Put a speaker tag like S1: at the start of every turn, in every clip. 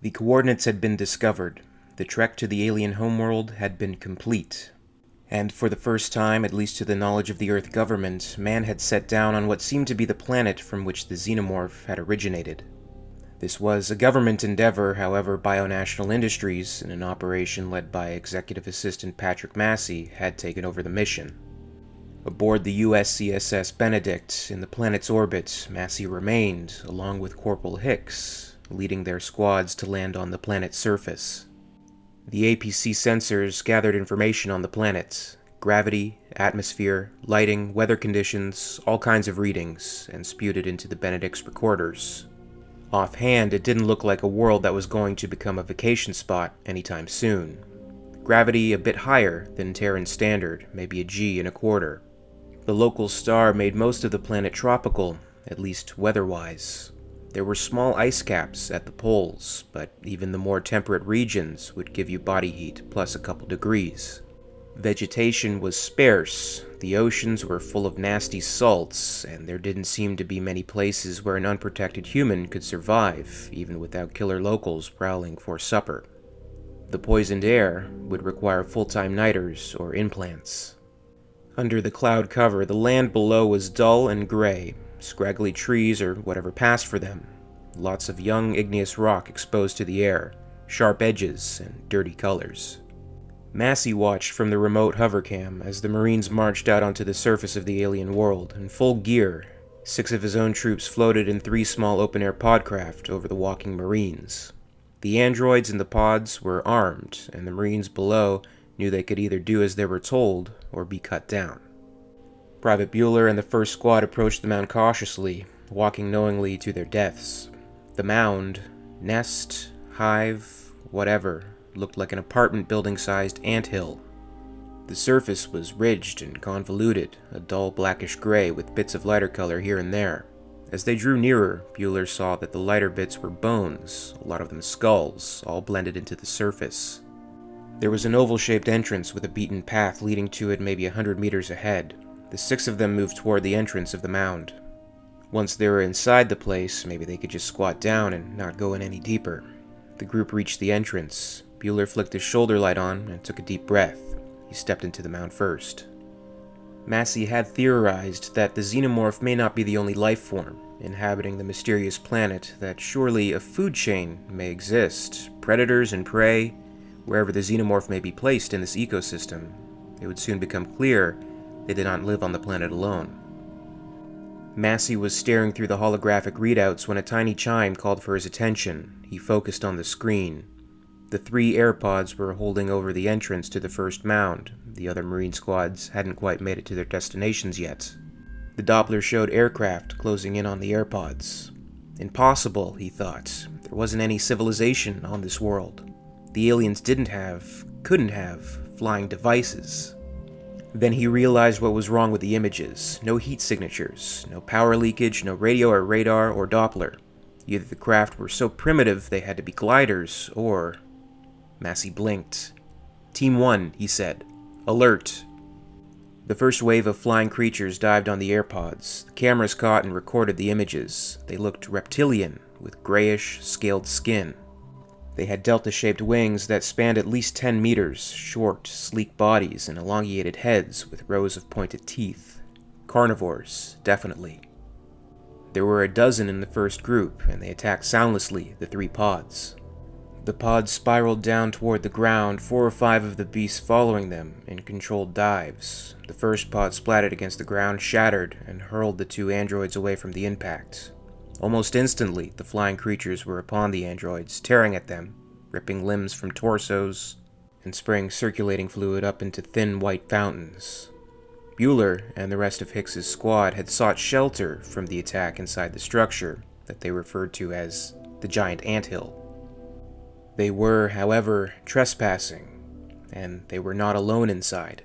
S1: The coordinates had been discovered. The trek to the alien homeworld had been complete. And for the first time, at least to the knowledge of the Earth government, man had set down on what seemed to be the planet from which the Xenomorph had originated. This was a government endeavor, however. Bionational Industries, in an operation led by Executive Assistant Patrick Massey, had taken over the mission. Aboard the USCSS Benedict, in the planet's orbit, Massey remained, along with Corporal Hicks, leading their squads to land on the planet's surface. The APC sensors gathered information on the planet: gravity, atmosphere, lighting, weather conditions, all kinds of readings, and spewed it into the Benedict's recorders. Offhand, it didn't look like a world that was going to become a vacation spot anytime soon. Gravity a bit higher than Terran standard, maybe a G1/4. The local star made most of the planet tropical, at least weather-wise. There were small ice caps at the poles, but even the more temperate regions would give you body heat plus a couple degrees. Vegetation was sparse, the oceans were full of nasty salts, and there didn't seem to be many places where an unprotected human could survive, even without killer locals prowling for supper. The poisoned air would require full-time niters or implants. Under the cloud cover, the land below was dull and gray, scraggly trees or whatever passed for them, lots of young igneous rock exposed to the air, sharp edges and dirty colors. Massey watched from the remote hovercam as the Marines marched out onto the surface of the alien world in full gear. 6 of his own troops floated in 3 small open-air podcraft over the walking Marines. The androids in the pods were armed, and the Marines below knew they could either do as they were told or be cut down. Private Bueller and the first squad approached the mound cautiously, walking knowingly to their deaths. The mound, nest, hive, whatever, looked like an apartment building-sized anthill. The surface was ridged and convoluted, a dull blackish gray with bits of lighter color here and there. As they drew nearer, Bueller saw that the lighter bits were bones, a lot of them skulls, all blended into the surface. There was an oval-shaped entrance with a beaten path leading to it maybe 100 meters ahead. The 6 of them moved toward the entrance of the mound. Once they were inside the place, maybe they could just squat down and not go in any deeper. The group reached the entrance. Bueller flicked his shoulder light on and took a deep breath. He stepped into the mound first. Massey had theorized that the Xenomorph may not be the only life form inhabiting the mysterious planet, that surely a food chain may exist, predators and prey. Wherever the Xenomorph may be placed in this ecosystem, it would soon become clear they did not live on the planet alone. Massey was staring through the holographic readouts when a tiny chime called for his attention. He focused on the screen. The 3 AirPods were holding over the entrance to the first mound. The other Marine squads hadn't quite made it to their destinations yet. The Doppler showed aircraft closing in on the AirPods. Impossible, he thought. There wasn't any civilization on this world. The aliens couldn't have, flying devices. Then he realized what was wrong with the images. No heat signatures, no power leakage, no radio or radar or Doppler. Either the craft were so primitive they had to be gliders, or... Massey blinked. "Team 1, he said. Alert." The first wave of flying creatures dived on the AirPods. The cameras caught and recorded the images. They looked reptilian, with grayish, scaled skin. They had delta-shaped wings that spanned at least 10 meters, short, sleek bodies, and elongated heads with rows of pointed teeth. Carnivores, definitely. There were a dozen in the first group, and they attacked soundlessly the 3 pods. The pods spiraled down toward the ground, 4 or 5 of the beasts following them in controlled dives. The first pod splattered against the ground, shattered, and hurled the 2 androids away from the impact. Almost instantly, the flying creatures were upon the androids, tearing at them, ripping limbs from torsos, and spraying circulating fluid up into thin white fountains. Bueller and the rest of Hicks's squad had sought shelter from the attack inside the structure that they referred to as the giant anthill. They were, however, trespassing, and they were not alone inside.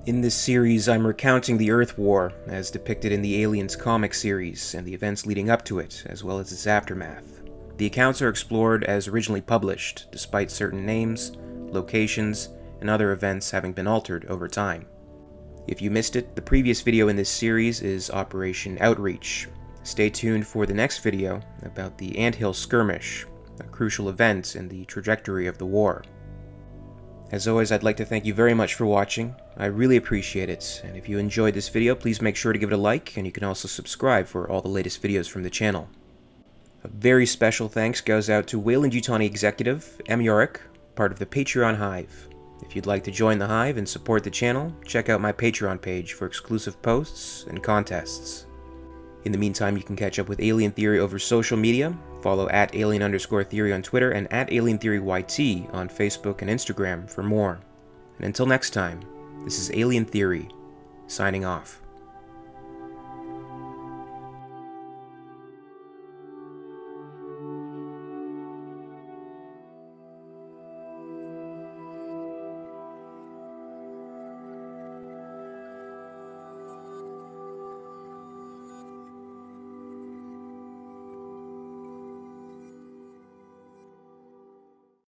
S1: In this series, I'm recounting the Earth War, as depicted in the Aliens comic series, and the events leading up to it, as well as its aftermath. The accounts are explored as originally published, despite certain names, locations, and other events having been altered over time. If you missed it, the previous video in this series is Operation Outreach. Stay tuned for the next video about the Anthill Skirmish, a crucial event in the trajectory of the war. As always, I'd like to thank you very much for watching. I really appreciate it, and if you enjoyed this video, please make sure to give it a like, and you can also subscribe for all the latest videos from the channel. A very special thanks goes out to WEYLAND YUTANI executive, EmYarUk, part of the Patreon Hive. If you'd like to join the Hive and support the channel, check out my Patreon page for exclusive posts and contests. In the meantime, you can catch up with Alien Theory over social media. Follow @alien_theory on Twitter and @alientheoryyt on Facebook and Instagram for more. And until next time, this is Alien Theory, signing off.